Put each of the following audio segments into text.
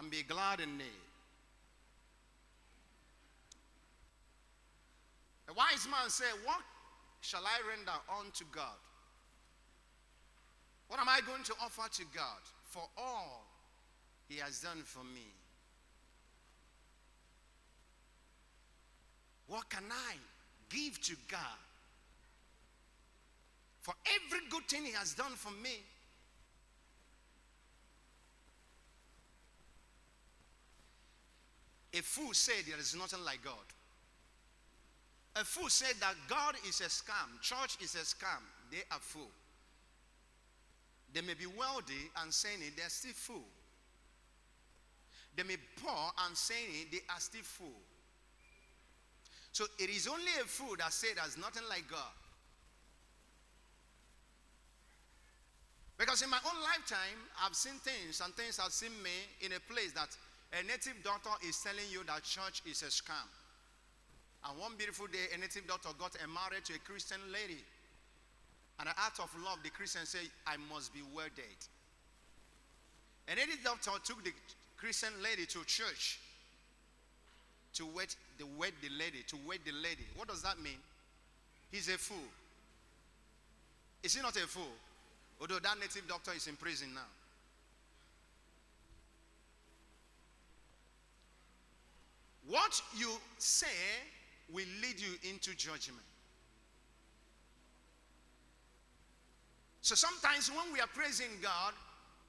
and be glad in it. A wise man said, what shall I render unto God? What am I going to offer to God for all he has done for me? What can I give to God for every good thing he has done for me? A fool said there is nothing like God. A fool said that God is a scam, church is a scam. They are fool. They may be wealthy and saying it, they are still fool. They may be poor and saying it, they are still fool. So it is only a fool that says there's nothing like God. Because in my own lifetime, I've seen things, and things have seen me in a place that a native doctor is telling you that church is a scam. And one beautiful day, a native doctor got married to a Christian lady. And out of love, the Christian said, I must be wedded. A native doctor took the Christian lady to church to wed the lady. What does that mean? He's a fool. Is he not a fool? Although that native doctor is in prison now. What you say will lead you into judgment. So sometimes when we are praising God,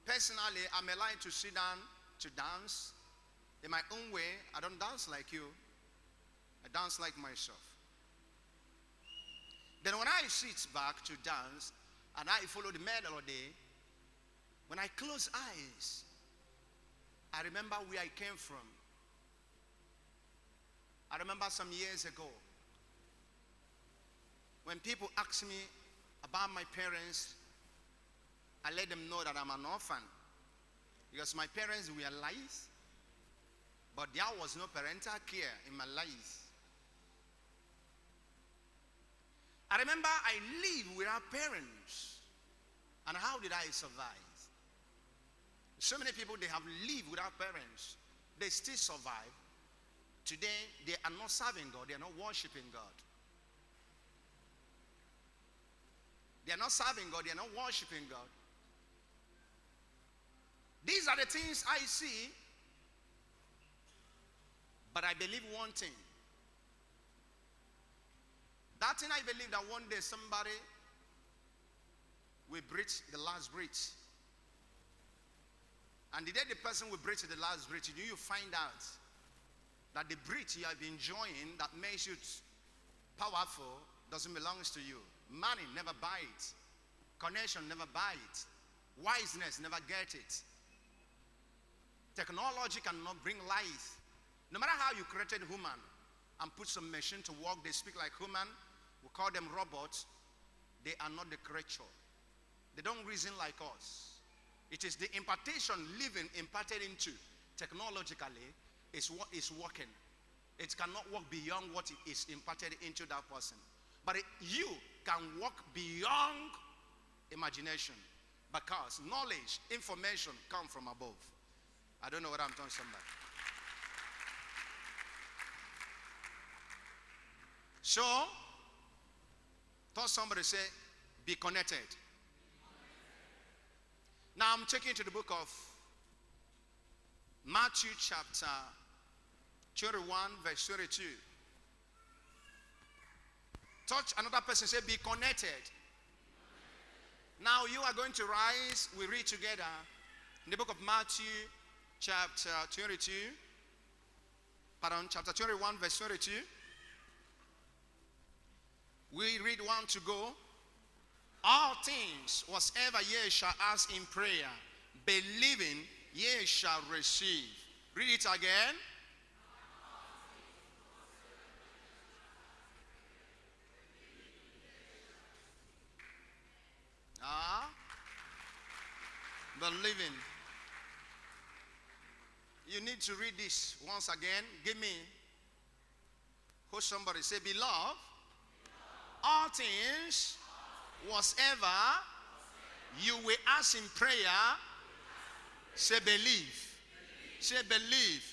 personally, I'm allowed to sit down to dance in my own way. I don't dance like you. I dance like myself. Then when I sit back to dance and I follow the melody, when I close eyes, I remember where I came from. I remember some years ago when people asked me about my parents, I let them know that I'm an orphan because my parents were alive, but there was no parental care in my life. I remember I lived without parents, and how did I survive? So many people, they have lived without parents. They still survive. Today, they are not serving God. They are not worshiping God. They are not serving God. They are not worshiping God. These are the things I see. But I believe one thing. That thing I believe that one day somebody will breach the last breach. And the day the person will breach the last breach, you find out that the breach you have been enjoying that makes you powerful doesn't belong to you. Money never buy it. Connection never buy it. Wiseness never get it. Technology cannot bring life. No matter how you created human and put some machine to work, they speak like human. We call them robots. They are not the creature. They don't reason like us. It is the impartation living imparted into technologically is what is working. It cannot work beyond what is imparted into that person. But you can walk beyond imagination because knowledge, information come from above. I don't know what I'm talking about. So, thought somebody say, be connected. Now I'm taking you to the book of Matthew chapter 21 verse 22. Touch another person, say be connected. Now you are going to rise, we read together in the book of Matthew chapter 21 verse 22. We read one to go. All things whatsoever ye shall ask in prayer, believing ye shall receive. Read it again. Believing. You need to read this once again. Give me. Who somebody say, beloved, all things whatsoever you will ask in prayer, say believe. Say believe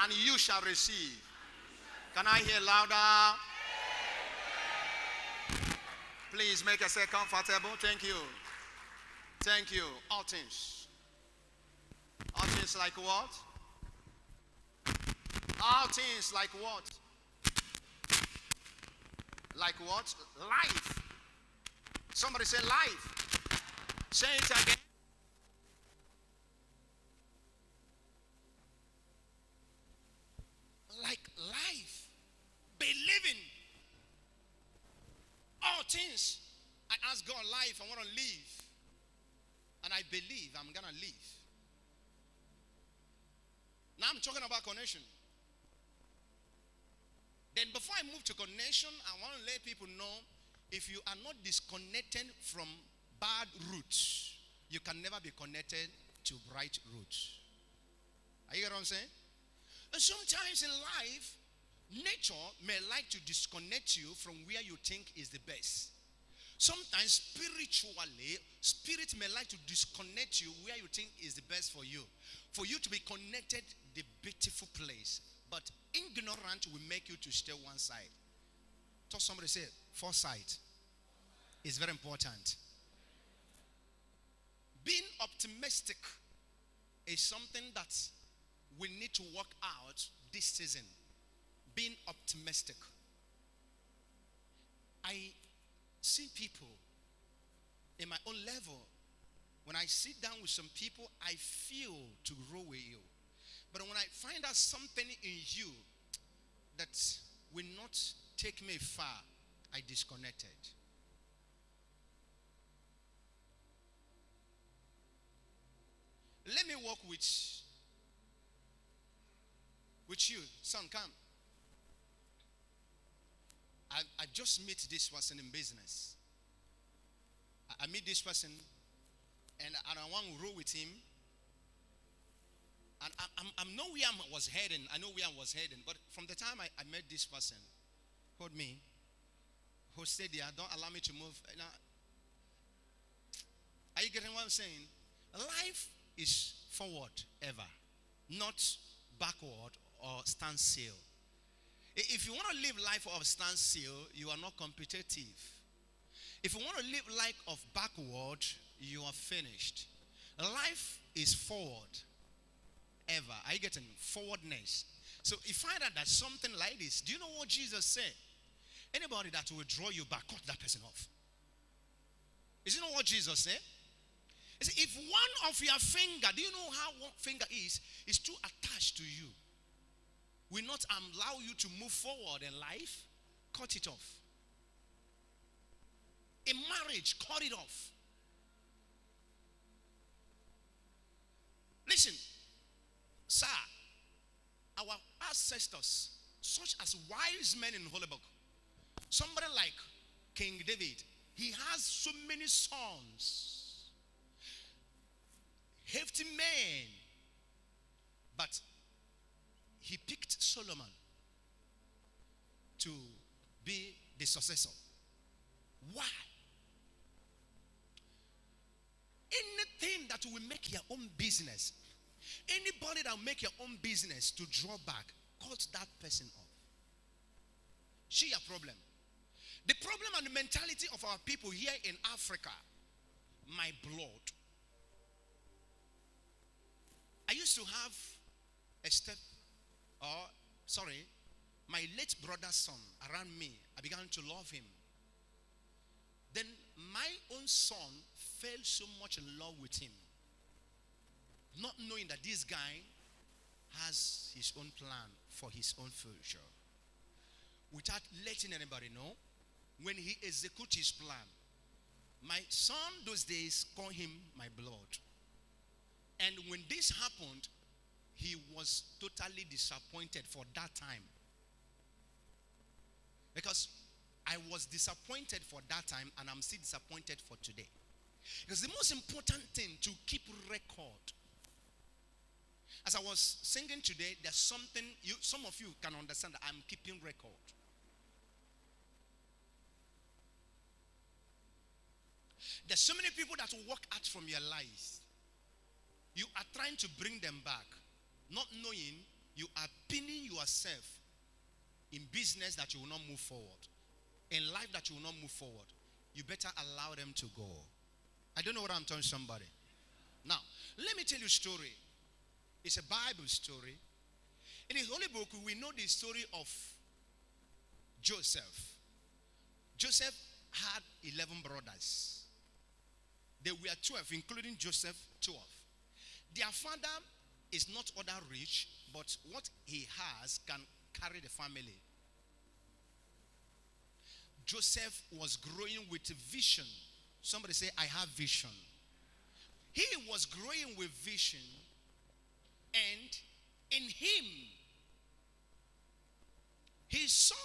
and you shall receive. Can I hear louder? Please make yourself comfortable. Thank you. Thank you. All things. All things like what? All things like what? Like what? Life. Somebody say life. Say it again. Like life. Believing. All things. I ask God life. I want to live. And I believe I'm going to live. Now I'm talking about connection. Then before I move to connection, I want to let people know, if you are not disconnected from bad roots, you can never be connected to right roots. Are you getting what I'm saying? And sometimes in life, nature may like to disconnect you from where you think is the best. Sometimes spiritually, spirit may like to disconnect you where you think is the best for you to be connected the beautiful place. But ignorant will make you to stay one side. So somebody say, foresight is very important. Being optimistic is something that we need to work out this season. Being optimistic. I see people in my own level. When I sit down with some people, I feel to grow with you. But when I find out something in you that will not take me far, I disconnected. Let me walk with you. Son, come. I just meet this person in business. I meet this person and I want to roll with him. And I know where I was heading. I know where I was heading. But from the time I met this person, hold me, who stayed there, don't allow me to move. Now, are you getting what I'm saying? Life is forward ever, not backward or standstill. If you want to live life of standstill, you are not competitive. If you want to live life of backward, you are finished. Life is forward. Ever. Are you getting forwardness? So if you find out that something like this, do you know what Jesus said? Anybody that will draw you back, cut that person off. Is it not what Jesus said? He said, if one of your finger, do you know how one finger is too attached to you, will not allow you to move forward in life, cut it off. In marriage, cut it off. Listen. Sir, our ancestors, such as wise men in Holy Book, somebody like King David, he has so many sons, hefty men, but he picked Solomon to be the successor. Why? Anything that will make your own business, anybody that will make your own business to draw back, cut that person off. See your problem. The problem and the mentality of our people here in Africa, my blood. I used to have my late brother's son around me. I began to love him. Then my own son fell so much in love with him, not knowing that this guy has his own plan for his own future. Without letting anybody know, when he executes his plan, my son those days called him my blood. And when this happened, he was totally disappointed for that time. Because I was disappointed for that time, and I'm still disappointed for today. Because the most important thing, to keep record. As I was singing today, there's something, some of you can understand that I'm keeping record. There's so many people that will walk out from your lives. You are trying to bring them back. not knowing you are pinning yourself in business that you will not move forward, in life that you will not move forward, you better allow them to go. I don't know what I'm telling somebody. Now, let me tell you a story. It's a Bible story. In the Holy Book, we know the story of Joseph. Joseph had 11 brothers. They were 12, including Joseph, 12. Their father is not other rich, but what he has can carry the family. Joseph was growing with vision. Somebody say, I have vision. He was growing with vision, and in him, he saw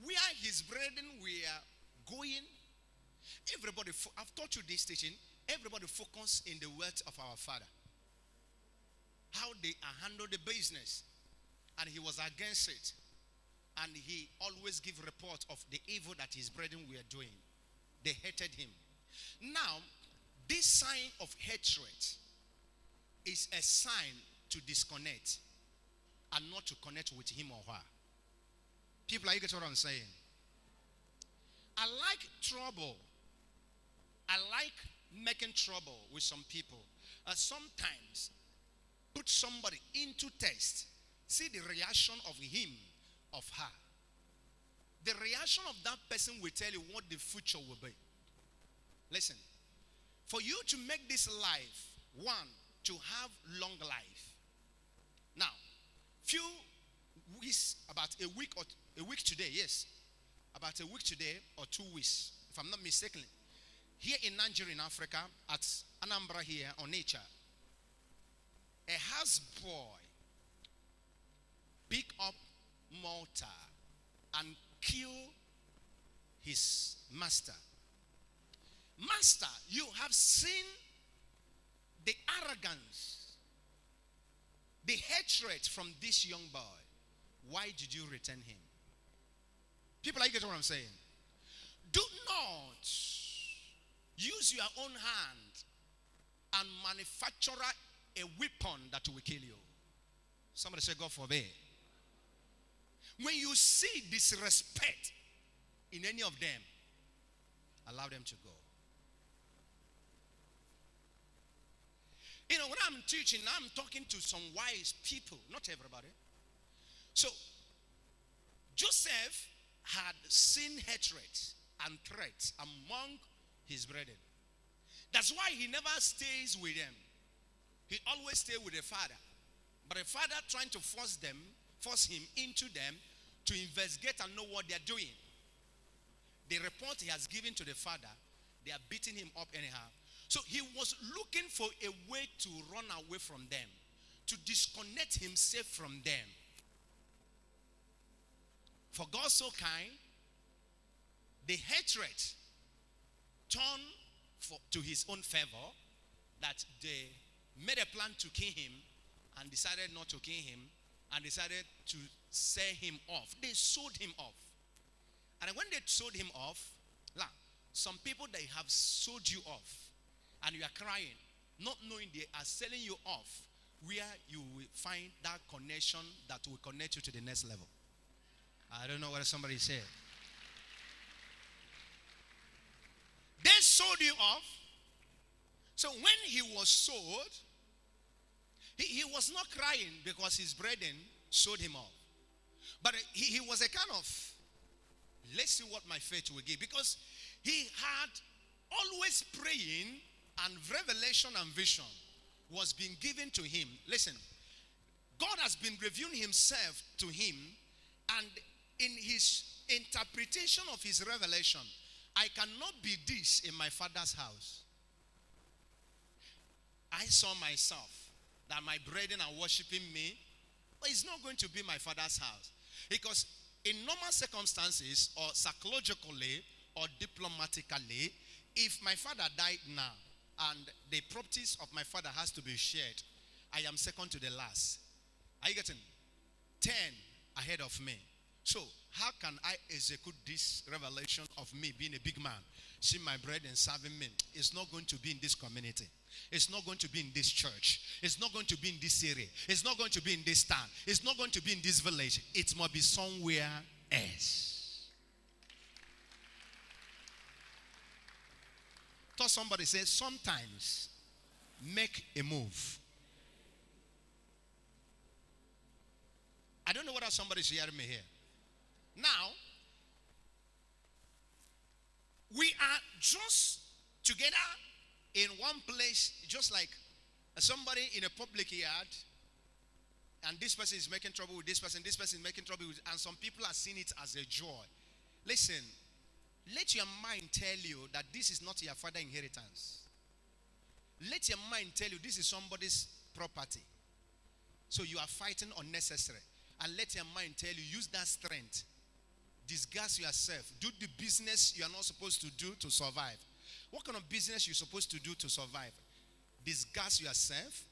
where his brethren were going. Everybody, I've taught you this teaching. Everybody focus in the words of our father. How they handle the business. And he was against it. And he always give report of the evil that his brethren were doing. They hated him. Now, this sign of hatred is a sign to disconnect and not to connect with him or her. People, are you getting what I'm saying? I like trouble. I like making trouble with some people. Sometimes put somebody into test. See the reaction of him, of her. The reaction of that person will tell you what the future will be. Listen. For you to make this life, one, to have long life. Now, few weeks, about a week today, yes. About a week today or 2 weeks, if I'm not mistaken. Here in Nigeria, in Africa, at Anambra here, on nature, a houseboy pick up mortar and kill his master. Master, you have seen the arrogance, the hatred from this young boy. Why did you return him? People, are you getting what I'm saying? Do not use your own hand and manufacture a weapon that will kill you. Somebody say, God forbid. When you see disrespect in any of them, allow them to go. You know, when I'm teaching, I'm talking to some wise people, not everybody. So, Joseph had seen hatred and threats among his brethren. That's why he never stays with them. He always stays with the father. But the father trying to force him into them to investigate and know what they're doing. The report he has given to the father, they are beating him up anyhow. So he was looking for a way to run away from them, to disconnect himself from them. For God so kind, the hatred turned to his own favor, that they made a plan to kill him and decided not to kill him and decided to sell him off. They sold him off. And when they sold him off, some people, they have sold you off. And you are crying, not knowing they are selling you off, where you will find that connection that will connect you to the next level. I don't know what somebody said. They sold you off. So when he was sold, he was not crying because his brethren sold him off. But he was a kind of, let's see what my faith will give. Because he had always praying, and revelation and vision was being given to him. Listen, God has been revealing himself to him, and in his interpretation of his revelation, I cannot be this in my father's house. I saw myself that my brethren are worshiping me, but it's not going to be my father's house. Because in normal circumstances, or psychologically, or diplomatically, if my father died now, and the properties of my father has to be shared, I am second to the last. Are you getting? 10 ahead of me. So, how can I execute this revelation of me being a big man, seeing my bread and serving men? It's not going to be in this community. It's not going to be in this church. It's not going to be in this area. It's not going to be in this town. It's not going to be in this village. It must be somewhere else. Thought somebody said, sometimes make a move. I don't know whether somebody's hearing me here. Now, we are just together in one place, just like somebody in a public yard, and this person is making trouble with this person is making trouble with, and some people are seeing it as a joy. Listen, let your mind tell you that this is not your father's inheritance. Let your mind tell you this is somebody's property. So you are fighting unnecessary. And let your mind tell you, use that strength. Disguise yourself. Do the business you are not supposed to do to survive. What kind of business you're supposed to do to survive? Disguise yourself.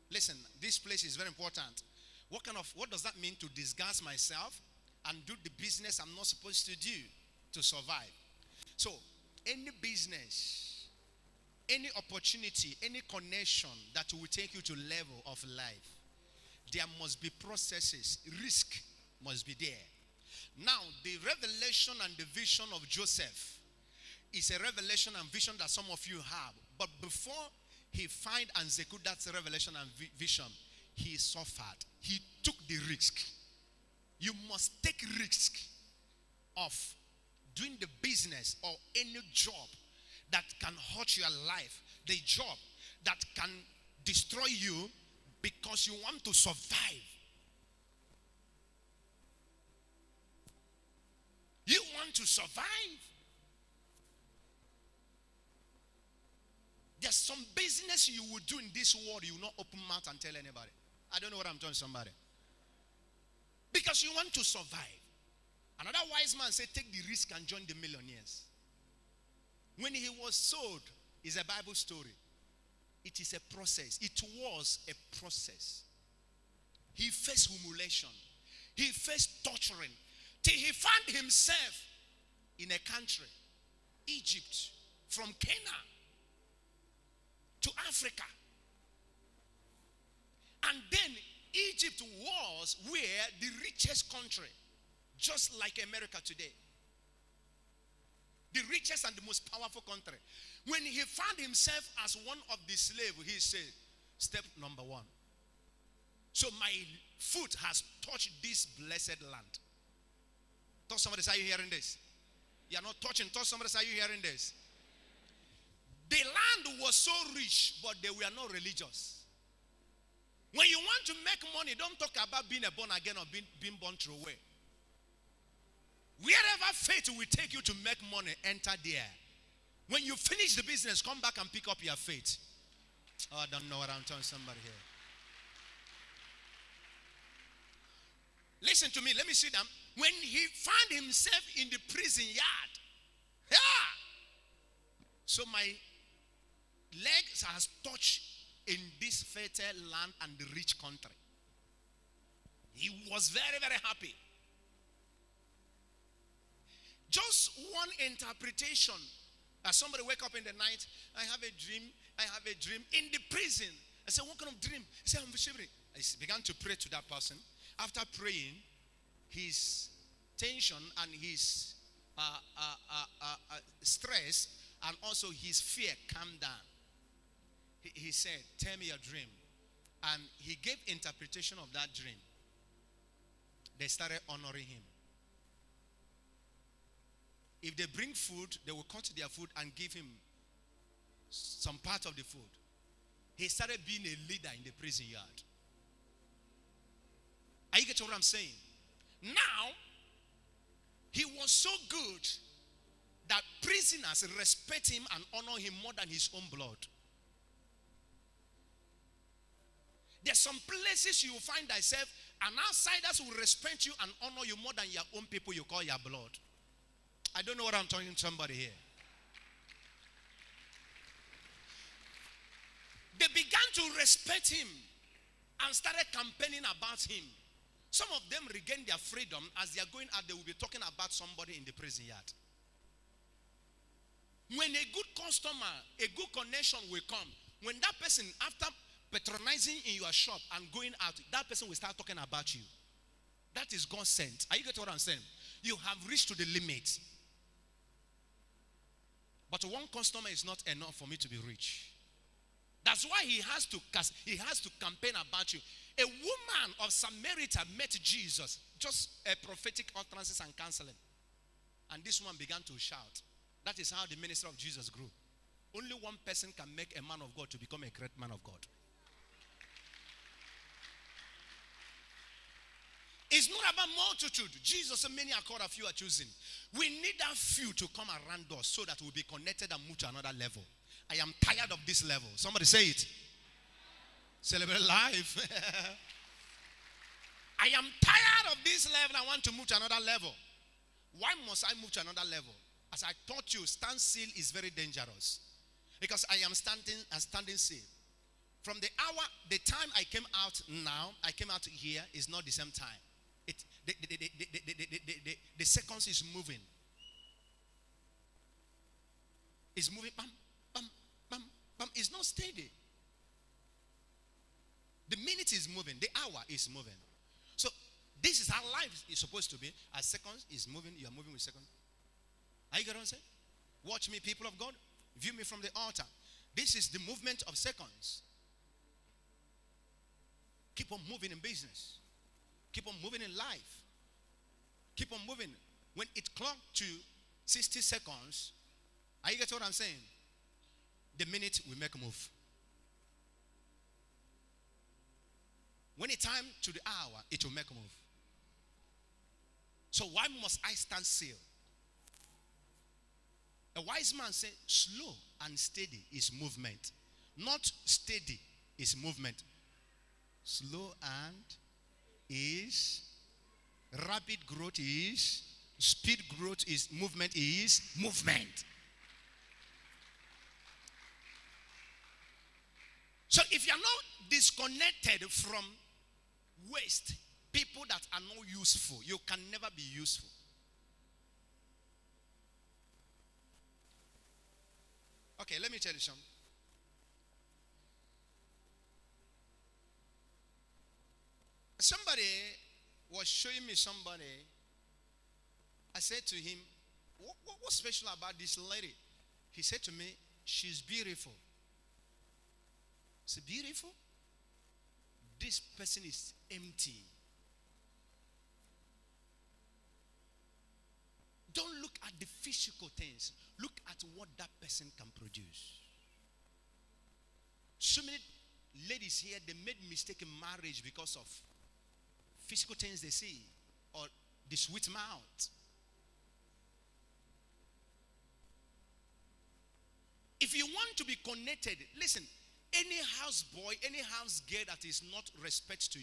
Listen, this place is very important. What does that mean, to disguise myself and do the business I'm not supposed to do to survive? So, any business, any opportunity, any connection that will take you to level of life, there must be processes. Risk must be there. Now, the revelation and the vision of Joseph is a revelation and vision that some of you have. But before he find and execute that revelation and vision, he suffered. He took the risk. You must take risk of doing the business or any job that can hurt your life. The job that can destroy you because you want to survive. You want to survive. There's some business you will do in this world you will not open mouth and tell anybody. I don't know what I'm telling somebody. Because you want to survive. Another wise man said, take the risk and join the millionaires. When he was sold, is a Bible story. It is a process. It was a process. He faced humiliation. He faced torturing. Till he found himself in a country, Egypt, from Canaan to Africa. And then Egypt was where the richest country, just like America today. The richest and the most powerful country. When he found himself as one of the slaves, he said, step number one. So my foot has touched this blessed land. Tell somebody, are you hearing this? You are not touching. Tell somebody, are you hearing this? The land was so rich, but they were not religious. When you want to make money, don't talk about being a born again or being born through way. Wherever faith will take you to make money, enter there. When you finish the business, come back and pick up your faith. Oh, I don't know what I'm telling somebody here. Listen to me. Let me sit down. When he found himself in the prison yard, so my legs has touched in this fertile land and the rich country. He was very, very happy. Just one interpretation. As somebody wake up in the night, I have a dream in the prison. I said, what kind of dream? He said, I'm shivering. I began to pray to that person. After praying, his tension and his stress and also his fear calmed down. He said, tell me your dream. And he gave interpretation of that dream. They started honoring him. If they bring food, they will cut their food and give him some part of the food. He started being a leader in the prison yard. Are you getting what I'm saying? Now, he was so good that prisoners respect him and honor him more than his own blood. There's some places you will find yourself, and outsiders will respect you and honor you more than your own people you call your blood. I don't know what I'm talking to somebody here. They began to respect him and started campaigning about him. Some of them regain their freedom. As they are going out, they will be talking about somebody in the prison yard. When a good customer, a good connection will come, when that person, after patronizing in your shop and going out, that person will start talking about you. That is God sent. Are you getting what I'm saying? You have reached to the limit. But one customer is not enough for me to be rich. That's why he has to campaign about you. A woman of Samaria met Jesus, just a prophetic utterances and counseling. And this one began to shout. That is how the ministry of Jesus grew. Only one person can make a man of God to become a great man of God. It's not about multitude. Jesus said, many are called, a few are chosen. We need that few to come around us so that we'll be connected and move to another level. I am tired of this level. Somebody say it. Celebrate life. I am tired of this level. I want to move to another level. Why must I move to another level? As I taught you, stand still is very dangerous. Because I am standing still. From the time I came out now, I came out here is not the same time. The seconds is moving. It's moving. Bam, bam, bam, bam. It's not steady. The minute is moving. The hour is moving. So this is how life is supposed to be. As seconds is moving, you are moving with seconds. Are you getting what I'm saying? Watch me, people of God. View me from the altar. This is the movement of seconds. Keep on moving in business. Keep on moving in life. Keep on moving. When it clocked to 60 seconds, are you getting what I'm saying? The minute we make a move. When it's time to the hour, it will make a move. So why must I stand still? A wise man said, slow and steady is movement. Not steady is movement. Slow and is, rapid growth is, speed growth is, movement is movement. So if you are not disconnected from waste, people that are not useful, you can never be useful. Okay, let me tell you something. Somebody was showing me somebody. I said to him, what's special about this lady? He said to me, she's beautiful. I said, beautiful? This person is empty. Don't look at the physical things. Look at what that person can produce. So many ladies here, they made mistake in marriage because of physical things they see or the sweet mouth. If you want to be connected, listen, any house boy, any house girl that is not respectful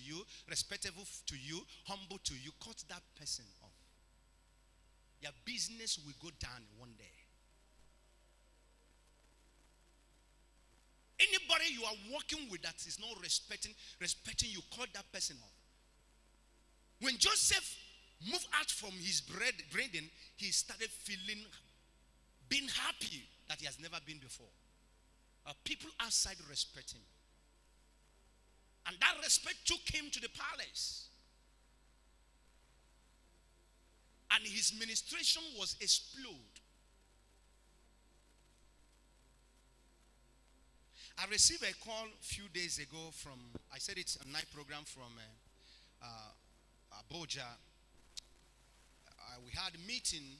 to you, humble to you, cut that person off. Your business will go down one day. Anybody you are working with that is not respecting you, cut that person off. When Joseph moved out from his brethren, he started being happy that he has never been before. People outside respect him. And that respect took him to the palace. And his ministration was explode. I received a call a few days ago from, I said it's a night program from Abuja. We had a meeting.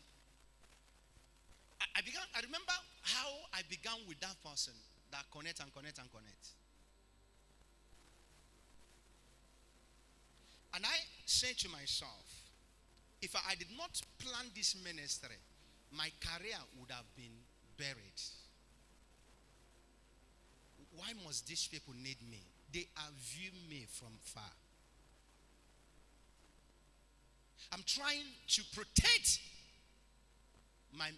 I remember how I began with that person that connect. And I said to myself, if I did not plan this ministry, my career would have been buried. Why must these people need me? They are viewing me from far. I'm trying to protect my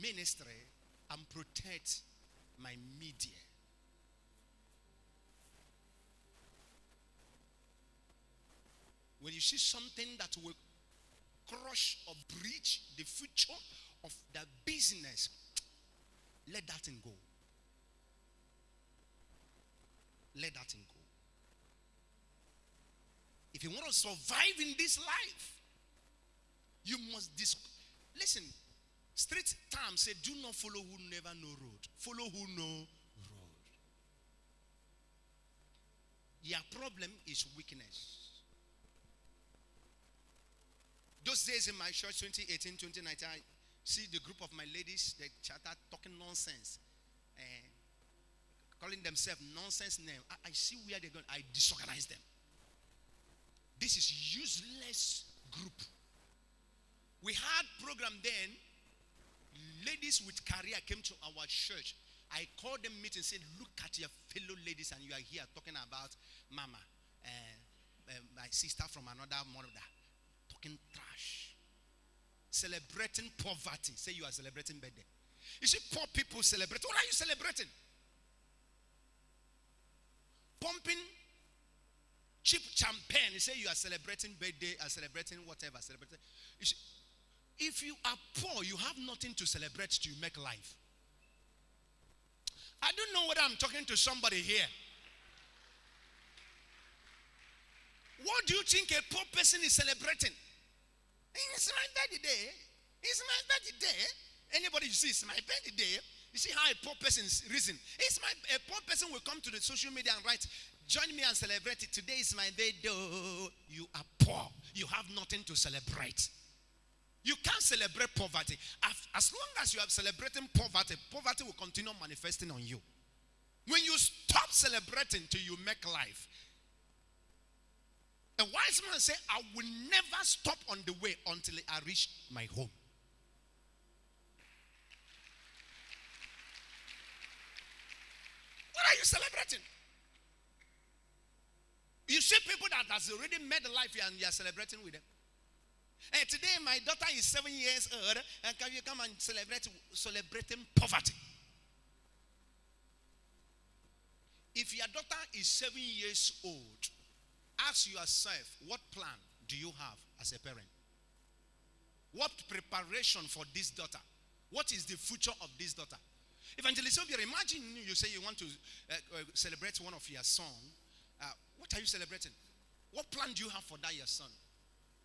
ministry and protect my media. when you see something that will crush or breach the future of the business, let that thing go. Let that thing go. If you want to survive in this life, you must listen. Street terms say, do not follow who never know road. Follow who know road. Your problem is weakness. Those days in my church, 2018, 2019, I see the group of my ladies, they chatted talking nonsense. Calling themselves nonsense name. I see where they're going. I disorganize them. This is useless group. We had program then. Ladies with career came to our church. I called them meeting and said, look at your fellow ladies and you are here talking about mama, my sister from another mother. Talking trash. Celebrating poverty. Say you are celebrating birthday. You see poor people celebrate. What are you celebrating? Pumping cheap champagne. You say you are celebrating birthday or celebrating whatever. Celebrating. You see, if you are poor, you have nothing to celebrate to make life. I don't know whether I'm talking to somebody here. What do you think a poor person is celebrating? It's my birthday. It's my birthday. Anybody you see, it's my birthday. You see how a poor person's reason. A poor person will come to the social media and write, join me and celebrate it. Today is my birthday. You are poor. You have nothing to celebrate. You can't celebrate poverty. As long as you are celebrating poverty, poverty will continue manifesting on you. When you stop celebrating till you make life. A wise man said, I will never stop on the way until I reach my home. What are you celebrating? You see people that has already made a life and you are celebrating with them. And today my daughter is 7 years old, and can you come and celebrating poverty? If your daughter is 7 years old, ask yourself, what plan do you have as a parent? What preparation for this daughter? What is the future of this daughter? Evangelist Obiora, imagine you say you want to celebrate one of your son. What are you celebrating? What plan do you have for that your son?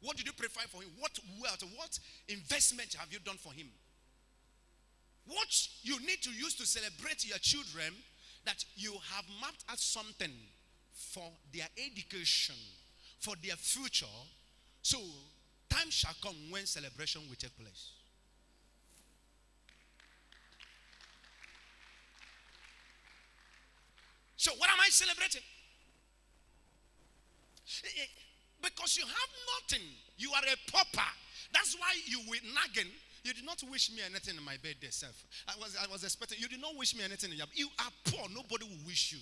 What did you provide for him? What wealth, what investment have you done for him? What you need to use to celebrate your children, that you have mapped out something for their education, for their future. So time shall come when celebration will take place. So what am I celebrating? Because you have nothing. You are a pauper. That's why you were nagging. You did not wish me anything in my birthday self. I was expecting. You did not wish me anything in your. You are poor. Nobody will wish you.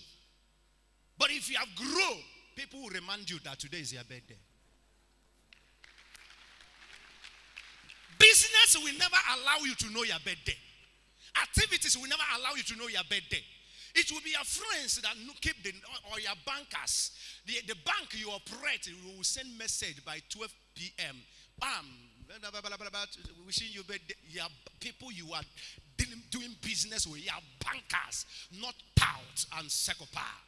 But if you have grown, people will remind you that today is your birthday. Business will never allow you to know your birthday. Activities will never allow you to know your birthday. It will be your friends that keep or your bankers. The bank you operate will send message by 12 p.m. Bam. Wishing you birthday. Your people you are doing business with, your bankers, not touts and psychopaths.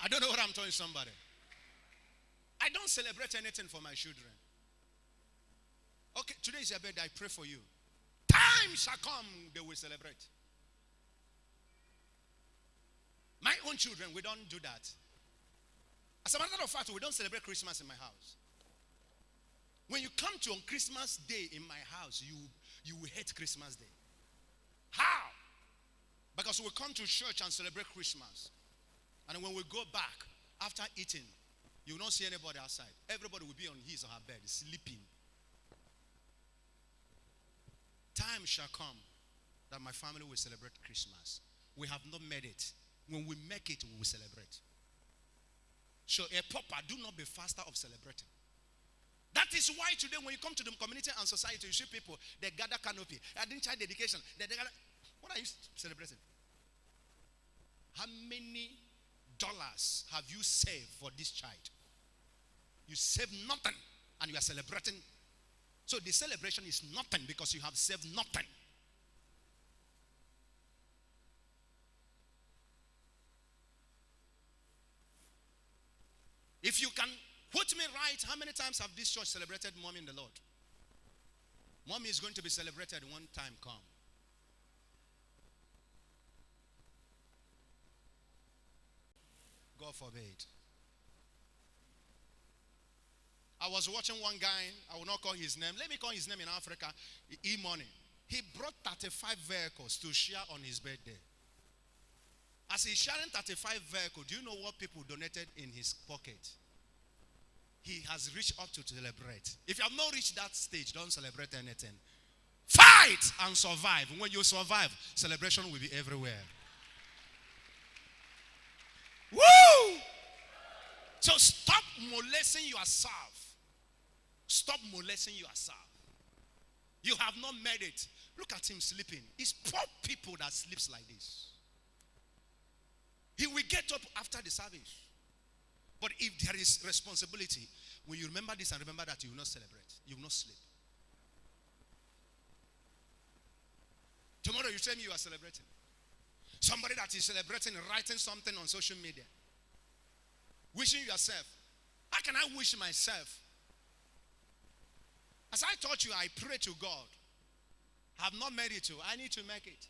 I don't know what I'm telling somebody. I don't celebrate anything for my children. Okay, today is your birthday. I pray for you. Time shall come, they will celebrate. My own children, we don't do that. As a matter of fact, we don't celebrate Christmas in my house. When you come to on Christmas Day in my house, you will hate Christmas Day. How? Because we come to church and celebrate Christmas. And when we go back, after eating, you will not see anybody outside. Everybody will be on his or her bed, sleeping. Time shall come that my family will celebrate Christmas. We have not made it. When we make it, we will celebrate. So a pauper, do not be faster of celebrating. That is why today when you come to the community and society, you see people, they gather canopy. I didn't child dedication. What are you celebrating? how many dollars have you saved for this child? You save nothing and you are celebrating. So the celebration is nothing because you have saved nothing. If you can quote me right, how many times have this church celebrated Mommy in the Lord? Mommy is going to be celebrated one time come. God forbid. I was watching one guy, I will not call his name. Let me call his name in Africa, E-Money. He brought 35 vehicles to share on his birthday. As he's sharing 35 vehicles, do you know what people donated in his pocket? He has reached up to celebrate. If you have not reached that stage, don't celebrate anything. Fight and survive. When you survive, celebration will be everywhere. Woo! So stop molesting yourself. Stop molesting yourself. You have not made it. Look at him sleeping. It's poor people that sleeps like this. He will get up after the service. But if there is responsibility, when you remember this and remember that, you will not celebrate. You will not sleep. Tomorrow you tell me you are celebrating. Somebody that is celebrating, writing something on social media. Wishing yourself. How can I wish myself? As I taught you, I pray to God. I have not made it to. I need to make it.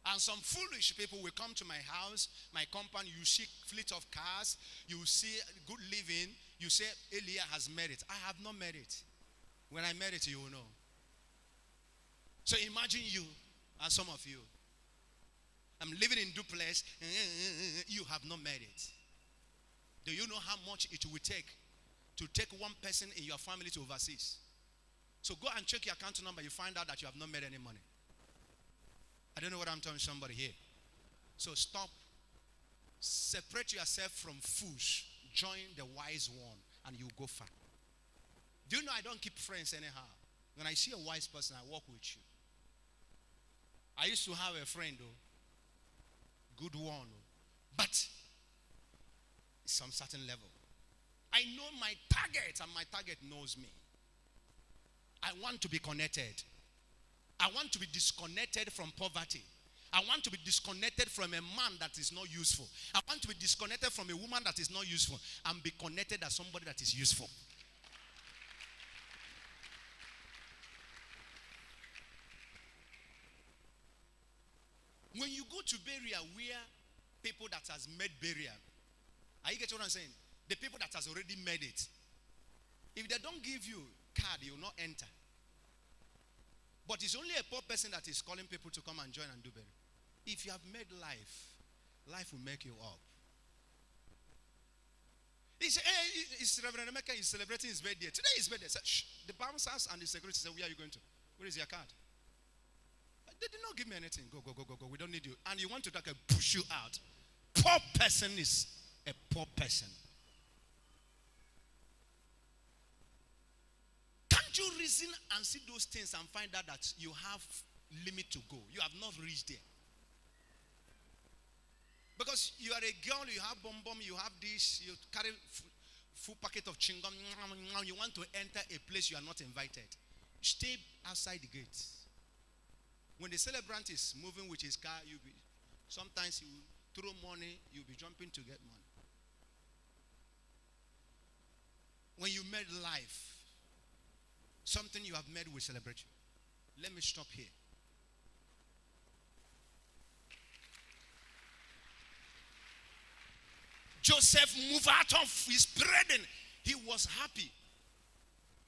And some foolish people will come to my house, my compound. You see fleet of cars. You see good living. You say, Elia has made it. I have not made it. When I made it, you will know. So imagine you and some of you. I'm living in duplex. You have not made it. Do you know how much it will take to take one person in your family to overseas? So go and check your account number. You find out that you have not made any money. I don't know what I'm telling somebody here. So stop. Separate yourself from fools. Join the wise one and you go far. Do you know I don't keep friends anyhow? When I see a wise person, I walk with you. I used to have a friend, good one, but some certain level. I know my target and my target knows me. I want to be connected. I want to be disconnected from poverty. I want to be disconnected from a man that is not useful. I want to be disconnected from a woman that is not useful and be connected as somebody that is useful. When you go to burial where people that has made burial, are you getting what I'm saying? The people that has already made it. If they don't give you card, you will not enter. But it's only a poor person that is calling people to come and join and do burial. If you have made life, life will make you up. He said, hey, it's Reverend Emeka is celebrating his birthday. Today is birthday. Said, shh. The bouncers and the security said, where are you going to? Where is your card? They did not give me anything. Go. We don't need you. And you want to talk and push you out. Poor person is a poor person. Can't you reason and see those things and find out that you have limit to go? You have not reached there. Because you are a girl, you have bomb, you have this, you carry full packet of chewing gum, you want to enter a place you are not invited. Stay outside the gate. When the celebrant is moving with his car, sometimes he will throw money, you'll be jumping to get money. When you made life, something you have made will celebrate you. Let me stop here. Joseph moved out of his burden. He was happy.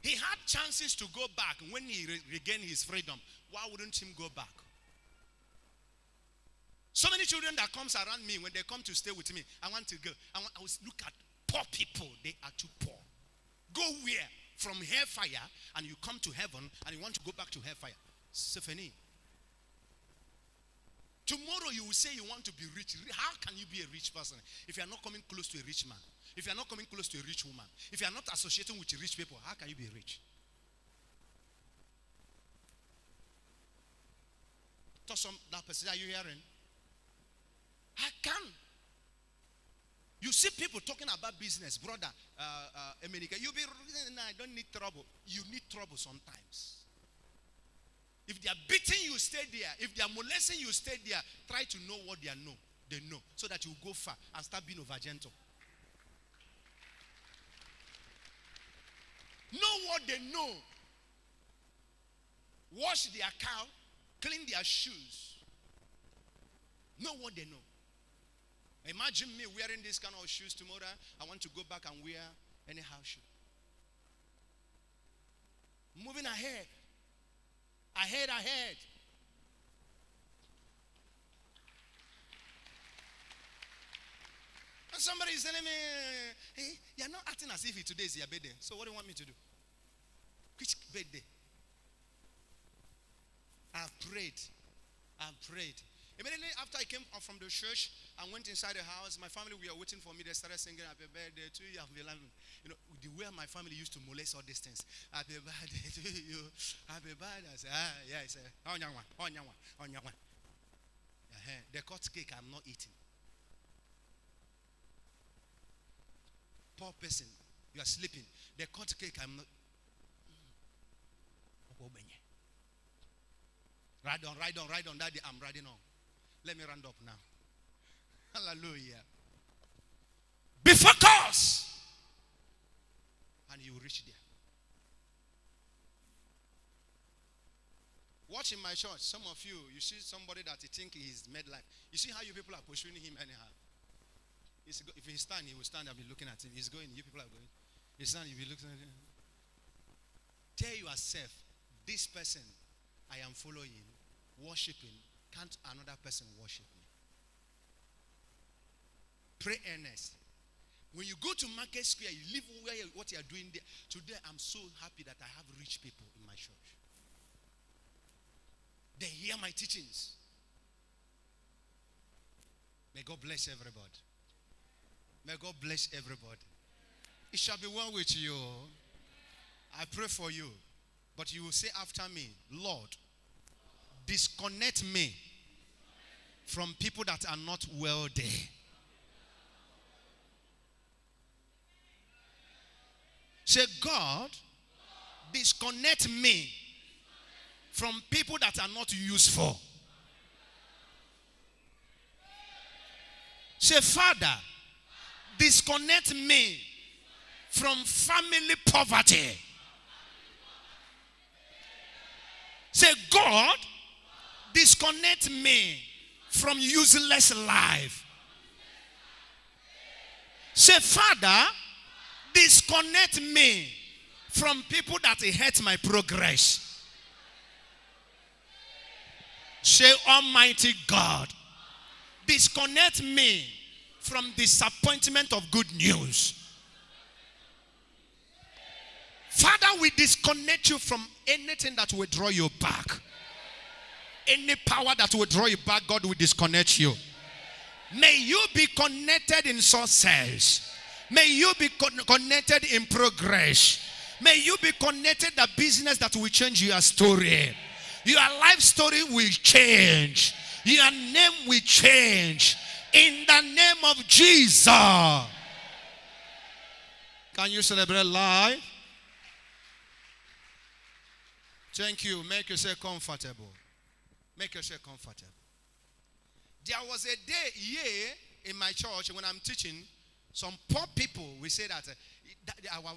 He had chances to go back when he regained his freedom. Why wouldn't he go back? So many children that comes around me, when they come to stay with me, I want to go. I look at poor people. They are too poor. Go where? From hellfire, and you come to heaven, and you want to go back to hellfire. Stephanie. Tomorrow you will say you want to be rich. How can you be a rich person if you are not coming close to a rich man? If you are not coming close to a rich woman? If you are not associating with rich people, how can you be rich? That person, are you hearing? see people talking about business, brother, Emenika, you'll be, nah, I don't need trouble. You need trouble sometimes. If they are beating you, stay there. If they are molesting you, stay there. Try to know what they know, so that you go far and start being over gentle. Know what they know. Wash their cow, clean their shoes. Know what they know. Imagine me wearing this kind of shoes tomorrow. I want to go back and wear any house shoe. Moving ahead. Ahead. And somebody is telling me, hey, you're not acting as if today is your birthday. So what do you want me to do? Which birthday? I've prayed. Immediately after I came up from the church, I went inside the house. My family were waiting for me. They started singing happy birthday to you. You know, the way my family used to molest all these things. Happy birthday to you. Happy birthday. I said, yes. The cut cake I'm not eating. Poor person, you are sleeping. The cut cake I'm not. Ride on, Daddy. I'm riding on. Let me round up now. Hallelujah. Be focused. And you will reach there. Watch in my church. Some of you see somebody that you think he's made life. You see how you people are pursuing him anyhow. If he stand, he will stand and be looking at him. He's going, you people are going. He stand, you'll be looking at him. Tell yourself, this person I am following, worshiping, can't another person worship me? Pray earnest. When you go to Market Square, you live what you are doing there. Today, I'm so happy that I have rich people in my church. They hear my teachings. May God bless everybody. May God bless everybody. It shall be well with you. I pray for you. But you will say after me, Lord, disconnect me from people that are not wealthy. Say, God, disconnect me from people that are not useful. Say, Father, disconnect me from family poverty. Say, God, disconnect me from useless life. Say, Father, disconnect me from people that hurt my progress. Say, Almighty God, disconnect me from disappointment of good news. Father, we disconnect you from anything that will draw you back. Any power that will draw you back, God will disconnect you. May you be connected in success. May you be connected in progress. May you be connected the business that will change your story. Your life story will change. Your name will change. In the name of Jesus. Can you celebrate life? Thank you. Make yourself comfortable. Make yourself comfortable. There was a year in my church when I'm teaching, some poor people, we say that our